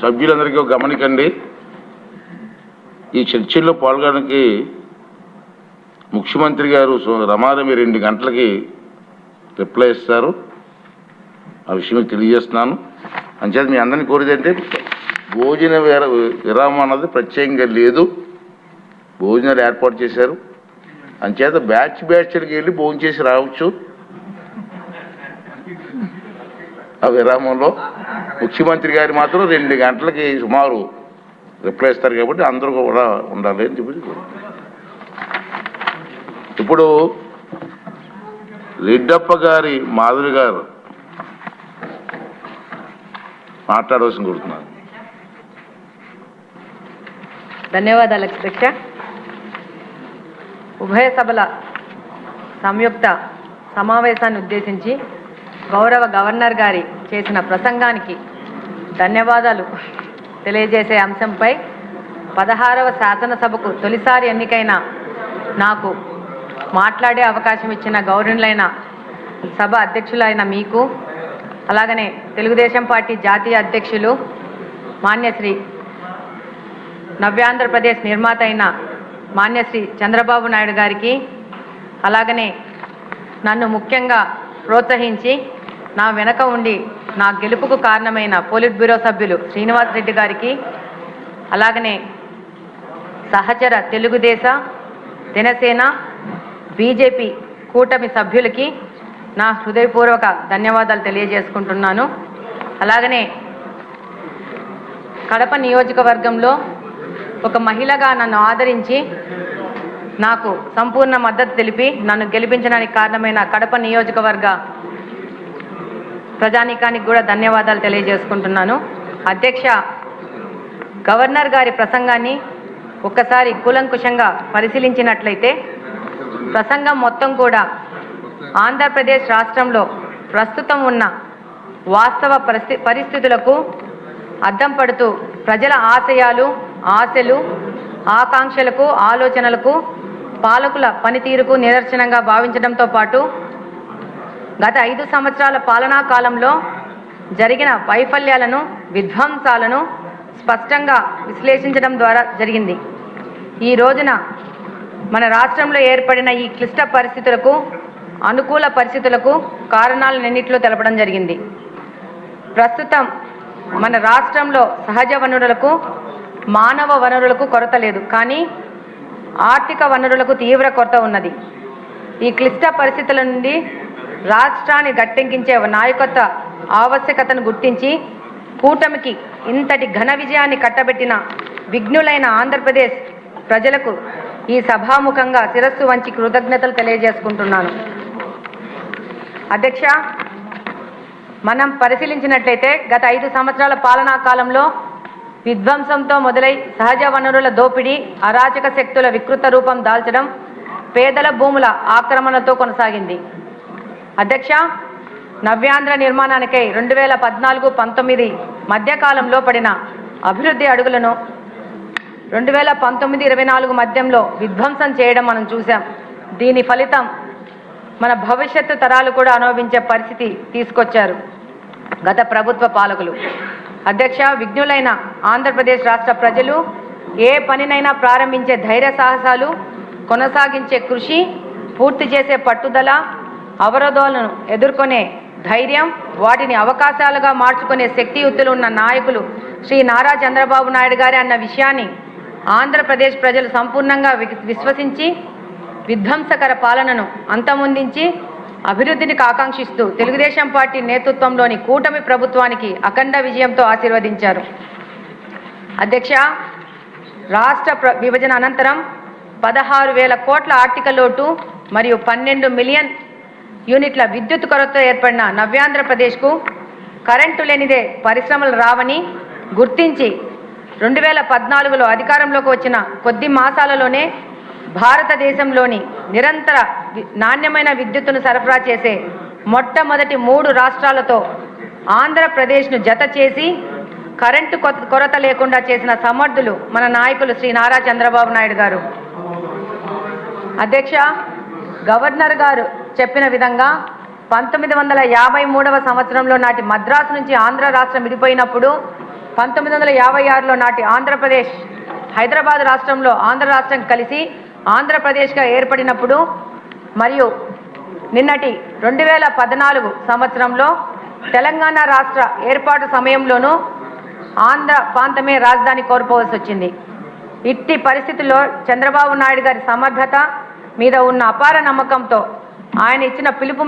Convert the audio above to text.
సభ్యులందరికీ గమనికండి, ఈ చర్చల్లో పాల్గొనడానికి ముఖ్యమంత్రి గారు రమారమి 2 గంటలకి రిప్లై ఇస్తారు. ఆ విషయం తెలియజేస్తున్నాను. అంచేత మీ అందరినీ కోరేదంటే భోజన విరామం అన్నది ప్రత్యేకంగా లేదు, భోజనాలు ఏర్పాటు చేశారు. అంచేత బ్యాచ్కి వెళ్ళి భోజనం చేసి రావచ్చు. ఆ విరామంలో ముఖ్యమంత్రి గారు మాత్రం 2 గంటలకి సుమారు రిప్లై ఇస్తారు కాబట్టి అందరూ కూడా ఉండాలి అని చెప్పి. ఇప్పుడు రెడ్డప్ప గారి మాధురి గారు మాట్లాడవలసిన కోరుతున్నాను. ధన్యవాదాలు అధ్యక్ష. ఉభయ సభల సంయుక్త సమావేశాన్ని ఉద్దేశించి గౌరవ గవర్నర్ గారి చేసిన ప్రసంగానికి ధన్యవాదాలు తెలియజేసే అంశంపై 16వ శాసనసభకు తొలిసారి ఎన్నికైన నాకు మాట్లాడే అవకాశం ఇచ్చిన గౌరవులైన సభ అధ్యక్షులైన మీకు, అలాగనే తెలుగుదేశం పార్టీ జాతీయ అధ్యక్షులు మాన్యశ్రీ నవ్యాంధ్రప్రదేశ్ నిర్మాత అయిన మాన్యశ్రీ చంద్రబాబు నాయుడు గారికి, అలాగనే నన్ను ముఖ్యంగా ప్రోత్సహించి నా వెనక ఉండి నా గెలుపుకు కారణమైన పోలిట్ బ్యూరో సభ్యులు శ్రీనివాస్ రెడ్డి గారికి, అలాగనే సహచర తెలుగుదేశ, జనసేన, బీజేపీ కూటమి సభ్యులకి నా హృదయపూర్వక ధన్యవాదాలు తెలియజేసుకుంటున్నాను. అలాగనే కడప నియోజకవర్గంలో ఒక మహిళగా నన్ను ఆదరించి నాకు సంపూర్ణ మద్దతు తెలిపి నన్ను గెలిపించడానికి కారణమైన కడప నియోజకవర్గ ప్రజానీకానికి కూడా ధన్యవాదాలు తెలియజేసుకుంటున్నాను. అధ్యక్ష, గవర్నర్ గారి ప్రసంగాన్ని ఒక్కసారి కూలంకుషంగా పరిశీలించినట్లయితే ప్రసంగం మొత్తం కూడా ఆంధ్రప్రదేశ్ రాష్ట్రంలో ప్రస్తుతం ఉన్న వాస్తవ పరిస్థితులకు అద్దం పడుతూ ప్రజల ఆశయాలు, ఆశలు, ఆకాంక్షలకు, ఆలోచనలకు, పాలకుల పనితీరుకు నిదర్శనంగా భావించడంతో పాటు గత 5 సంవత్సరాల పాలనా కాలంలో జరిగిన వైఫల్యాలను, విధ్వంసాలను స్పష్టంగా విశ్లేషించడం ద్వారా జరిగింది. ఈ రోజున మన రాష్ట్రంలో ఏర్పడిన ఈ క్లిష్ట పరిస్థితులకు, అనుకూల పరిస్థితులకు కారణాలన్నింటిలో తెలపడం జరిగింది. ప్రస్తుతం మన రాష్ట్రంలో సహజ వనరులకు, మానవ వనరులకు కొరత లేదు, కానీ ఆర్థిక వనరులకు తీవ్ర కొరత ఉన్నది. ఈ క్లిష్ట పరిస్థితుల నుండి రాష్ట్రాన్ని గట్టెక్కించే నాయకత్వ ఆవశ్యకతను గుర్తించి కూటమికి ఇంతటి ఘన విజయాన్ని కట్టబెట్టిన విఘ్నులైన ఆంధ్రప్రదేశ్ ప్రజలకు ఈ సభాముఖంగా శిరస్సు వంచి కృతజ్ఞతలు తెలియజేసుకుంటున్నాను. అధ్యక్ష, మనం పరిశీలించినట్లయితే గత 5 సంవత్సరాల పాలనా కాలంలో విధ్వంసంతో మొదలై సహజ వనరుల దోపిడీ, అరాచక శక్తుల వికృత రూపం దాల్చడం, పేదల భూముల ఆక్రమణతో కొనసాగింది. అధ్యక్ష, నవ్యాంధ్ర నిర్మాణానికై 2014-19 మధ్యకాలంలో పడిన అభివృద్ధి అడుగులను 2019-24 మధ్యంలో విధ్వంసం చేయడం మనం చూసాం. దీని ఫలితం మన భవిష్యత్తు తరాలు కూడా అనుభవించే పరిస్థితి తీసుకొచ్చారు గత ప్రభుత్వ పాలకులు. అధ్యక్ష, విఘ్నులైన ఆంధ్రప్రదేశ్ రాష్ట్ర ప్రజలు ఏ పనినైనా ప్రారంభించే ధైర్య సాహసాలు, కొనసాగించే కృషి, పూర్తి చేసే పట్టుదల, అవరోధాలను ఎదుర్కొనే ధైర్యం, వాటిని అవకాశాలుగా మార్చుకునే శక్తియుక్తులు ఉన్న నాయకులు శ్రీ నారా చంద్రబాబు నాయుడు గారి అన్న విషయాన్ని ఆంధ్రప్రదేశ్ ప్రజలు సంపూర్ణంగా విశ్వసించి విధ్వంసకర పాలనను అంతమొందించి అభివృద్ధిని ఆకాంక్షిస్తూ తెలుగుదేశం పార్టీ నేతృత్వంలోని కూటమి ప్రభుత్వానికి అఖండ విజయంతో ఆశీర్వదించారు. అధ్యక్ష, రాష్ట్ర విభజన అనంతరం 16,000 కోట్ల ఆర్థిక లోటు మరియు 12 మిలియన్ యూనిట్ల విద్యుత్ కొరత ఏర్పడిన నవ్యాంధ్రప్రదేశ్కు కరెంటు లేనిదే పరిశ్రమలు రావని గుర్తించి 2014లో అధికారంలోకి వచ్చిన కొద్ది మాసాలలోనే భారతదేశంలోని నిరంతర నాణ్యమైన విద్యుత్తును సరఫరా చేసే మొట్టమొదటి 3 రాష్ట్రాలతో ఆంధ్రప్రదేశ్ను జత చేసి కరెంటు కొరత లేకుండా చేసిన సమర్థులు మన నాయకులు శ్రీ నారా చంద్రబాబు నాయుడు గారు. అధ్యక్ష, గవర్నర్ గారు చెప్పిన విధంగా 1953వ సంవత్సరంలో నాటి మద్రాసు నుంచి ఆంధ్ర రాష్ట్రం విడిపోయినప్పుడు 1956లో నాటి ఆంధ్రప్రదేశ్ హైదరాబాద్ రాష్ట్రంలో ఆంధ్ర రాష్ట్రం కలిసి ఆంధ్రప్రదేశ్గా ఏర్పడినప్పుడు మరియు నిన్నటి 2014 సంవత్సరంలో తెలంగాణ రాష్ట్ర ఏర్పాటు సమయంలోనూ ఆంధ్ర ప్రాంతమే రాజధాని కోల్పోవలసి వచ్చింది. ఇట్టి పరిస్థితుల్లో చంద్రబాబు నాయుడు గారి సమర్థత మీద ఉన్న అపార నమ్మకంతో ఆయన ఇచ్చిన పిలుపు